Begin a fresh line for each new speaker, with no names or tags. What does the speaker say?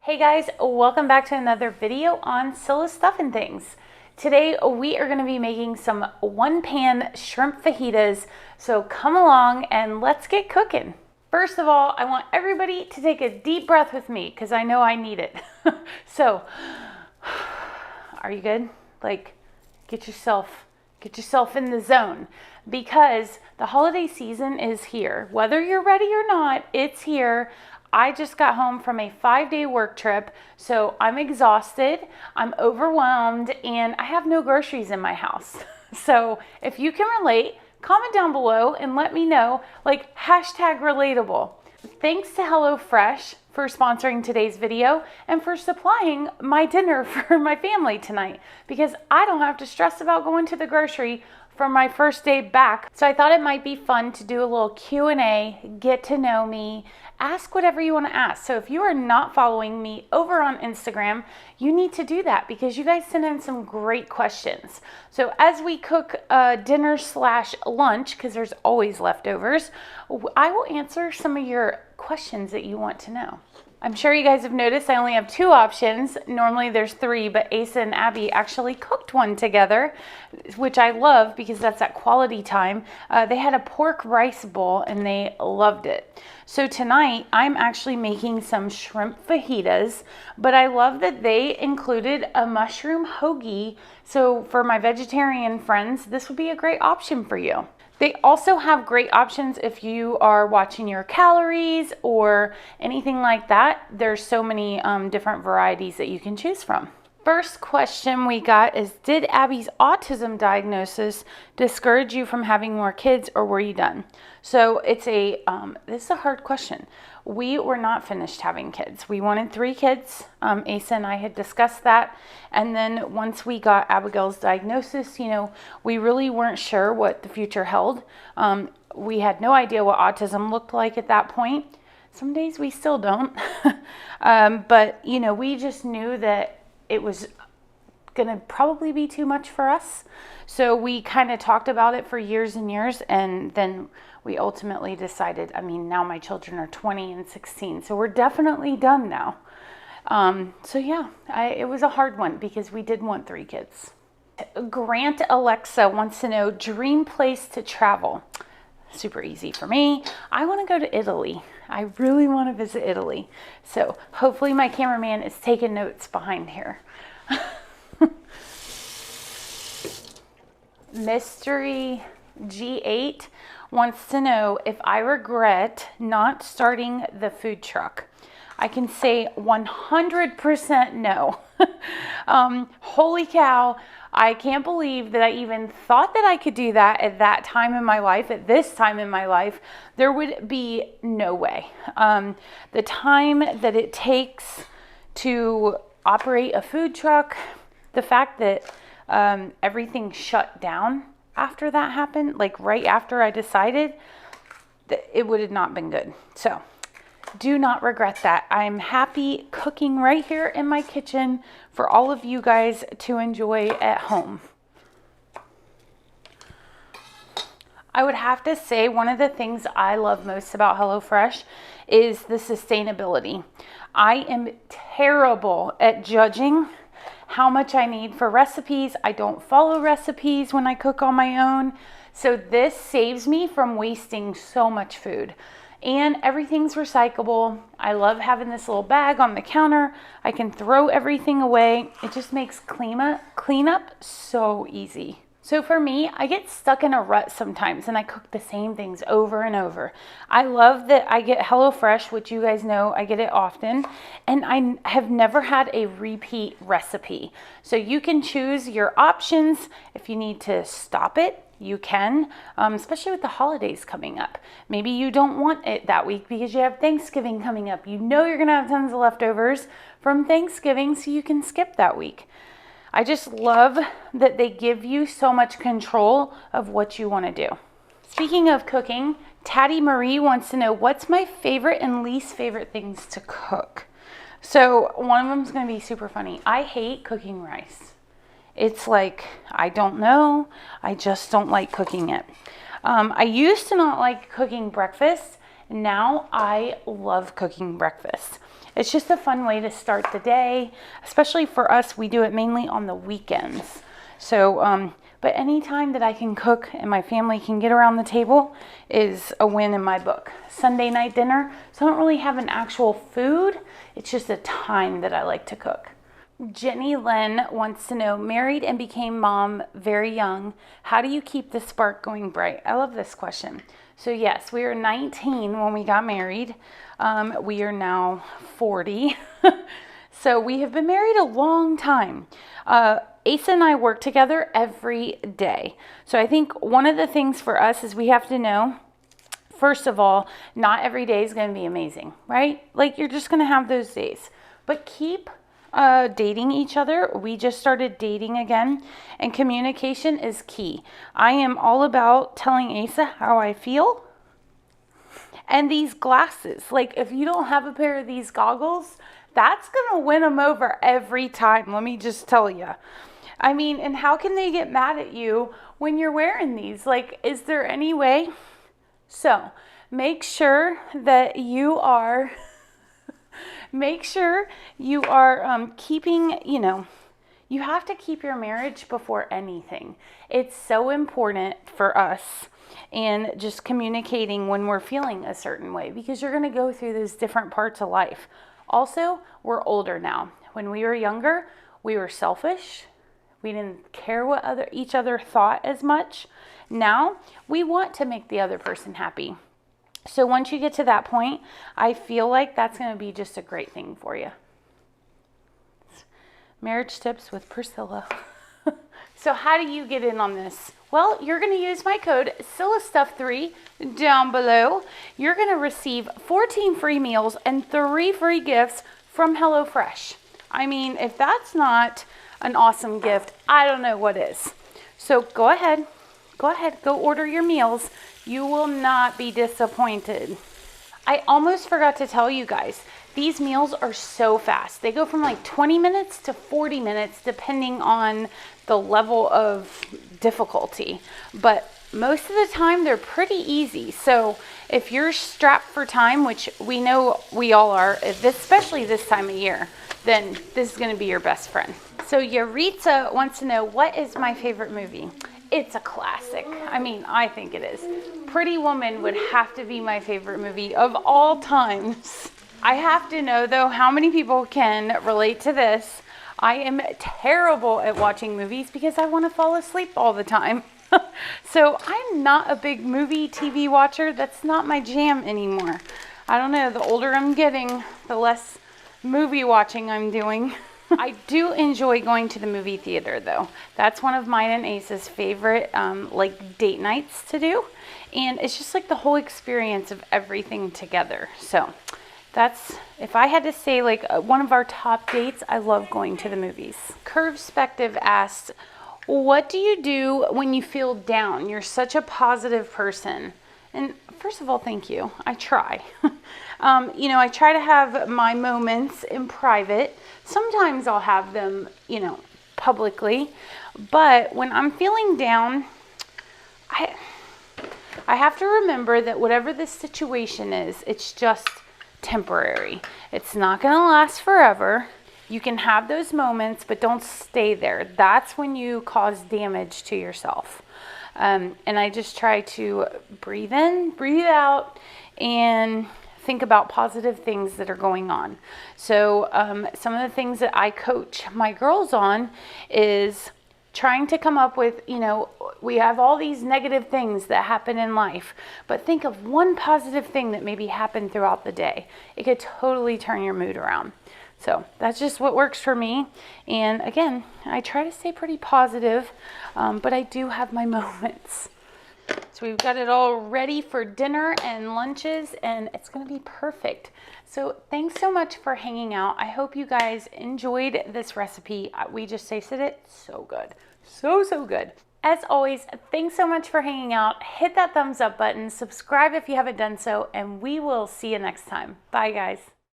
Hey guys, welcome back to another video on Scylla's Stuffing Things. Today we are going to be making some one-pan shrimp fajitas, so come along and let's get cooking. First of all, I want everybody to take a deep breath with me because I know I need it. So, are you good? Like, get yourself in the zone because the holiday season is here. Whether you're ready or not, it's here. I just got home from a 5-day work trip, so I'm exhausted, I'm overwhelmed, and I have no groceries in my house. So if you can relate, comment down below and let me know, like #relatable. Thanks to HelloFresh for sponsoring today's video and for supplying my dinner for my family tonight because I don't have to stress about going to the grocery for my first day back. So I thought it might be fun to do a little Q&A, get to know me, ask whatever you want to ask. So if you are not following me over on Instagram, you need to do that because you guys send in some great questions. So as we cook dinner/lunch, because there's always leftovers, I will answer some of your questions that you want to know. I'm sure you guys have noticed I only have 2 options. Normally there's 3, but Asa and Abby actually cooked one together, which I love because that's that quality time. They had a pork rice bowl and they loved it. So tonight I'm actually making some shrimp fajitas, but I love that they included a mushroom hoagie. So for my vegetarian friends, this would be a great option for you. They also have great options if you are watching your calories or anything like that. There's so many different varieties that you can choose from. First question we got is, did Abby's autism diagnosis discourage you from having more kids or were you done? So it's this is a hard question. We were not finished having kids. We wanted 3 kids. Asa and I had discussed that. And then once we got Abigail's diagnosis, we really weren't sure what the future held. We had no idea what autism looked like at that point. Some days we still don't. But, we just knew that it was going to probably be too much for us. So we kind of talked about it for years and years. And then we ultimately decided, now my children are 20 and 16. So we're definitely done now. So yeah, it was a hard one because we did want 3 kids. Grant Alexa wants to know, dream place to travel. Super easy for me. I want to go to Italy. I really want to visit Italy. So hopefully my cameraman is taking notes behind here. Mystery G8 wants to know if I regret not starting the food truck. I can say 100% no. Holy cow. I can't believe that I even thought that I could do that at that time in my life, at this time in my life. There would be no way. The time that it takes to operate a food truck, the fact that everything shut down after that happened, like right after I decided, that it would have not been good. So do not regret that. I'm happy cooking right here in my kitchen for all of you guys to enjoy at home. I would have to say one of the things I love most about HelloFresh is the sustainability. I am terrible at judging how much I need for recipes. I don't follow recipes when I cook on my own. So this saves me from wasting so much food. And everything's recyclable. I love having this little bag on the counter. I can throw everything away. It just makes cleanup so easy. So for me, I get stuck in a rut sometimes and I cook the same things over and over. I love that I get HelloFresh, which you guys know I get it often, and I have never had a repeat recipe. So you can choose your options. If you need to stop it, you can, especially with the holidays coming up. Maybe you don't want it that week because you have Thanksgiving coming up. You know you're gonna have tons of leftovers from Thanksgiving, so you can skip that week. I just love that they give you so much control of what you want to do. Speaking of cooking, Tatty Marie wants to know, what's my favorite and least favorite things to cook? So one of them is going to be super funny. I hate cooking rice. It's like, I don't know. I just don't like cooking it. I used to not like cooking breakfast. Now I love cooking breakfast. it's just a fun way to start the day, especially for us. We do it mainly on the weekends. So, but any time that I can cook and my family can get around the table is a win in my book. Sunday night dinner, so I don't really have an actual food. It's just a time that I like to cook. Jenny Lynn wants to know, married and became mom very young. How do you keep the spark going bright? I love this question. So yes, we were 19 when we got married. We are now 40. So we have been married a long time. Asa and I work together every day. So I think one of the things for us is we have to know, first of all, not every day is going to be amazing, right? Like you're just going to have those days. But keep dating each other. We just started dating again, and communication is key. I am all about telling Asa how I feel. And these glasses, like if you don't have a pair of these goggles, that's gonna win them over every time. Let me just tell you. I mean, and how can they get mad at you when you're wearing these? Like, is there any way? So make sure that you are keeping, you have to keep your marriage before anything. It's so important for us, and just communicating when we're feeling a certain way, because you're going to go through those different parts of life. Also, we're older now. When we were younger, we were selfish. We didn't care what each other thought as much. Now, we want to make the other person happy. So once you get to that point, I feel like that's going to be just a great thing for you. Marriage tips with Priscilla. So how do you get in on this? Well, you're going to use my code SCILLASTUFF3 down below. You're going to receive 14 free meals and 3 free gifts from HelloFresh. I mean, if that's not an awesome gift, I don't know what is. So go ahead, go order your meals. You will not be disappointed. I almost forgot to tell you guys, these meals are so fast. They go from like 20 minutes to 40 minutes, depending on the level of difficulty. But most of the time, they're pretty easy. So if you're strapped for time, which we know we all are, especially this time of year, then this is going to be your best friend. So Yaritza wants to know, what is my favorite movie? It's a classic. I mean, I think it is. Pretty Woman would have to be my favorite movie of all times. I have to know, though, how many people can relate to this. I am terrible at watching movies because I want to fall asleep all the time. So I'm not a big movie TV watcher. That's not my jam anymore. I don't know. The older I'm getting, the less movie watching I'm doing. I do enjoy going to the movie theater, though. That's one of mine and Ace's favorite like date nights to do. And it's just like the whole experience of everything together. So that's, if I had to say like one of our top dates, I love going to the movies. Curvespective asked, what do you do when you feel down? You're such a positive person. And first of all, thank you. I try. I try to have my moments in private. Sometimes I'll have them, publicly. But when I'm feeling down, I have to remember that whatever the situation is, it's just temporary. It's not going to last forever. You can have those moments, but don't stay there. That's when you cause damage to yourself. And I just try to breathe in, breathe out, and think about positive things that are going on. So some of the things that I coach my girls on is trying to come up with, we have all these negative things that happen in life, but think of one positive thing that maybe happened throughout the day. It could totally turn your mood around. So that's just what works for me. And again, I try to stay pretty positive, but I do have my moments. So we've got it all ready for dinner and lunches, and it's going to be perfect. So thanks so much for hanging out. I hope you guys enjoyed this recipe. We just tasted it. So good. So good. As always, thanks so much for hanging out. Hit that thumbs up button, subscribe if you haven't done so, and we will see you next time. Bye, guys.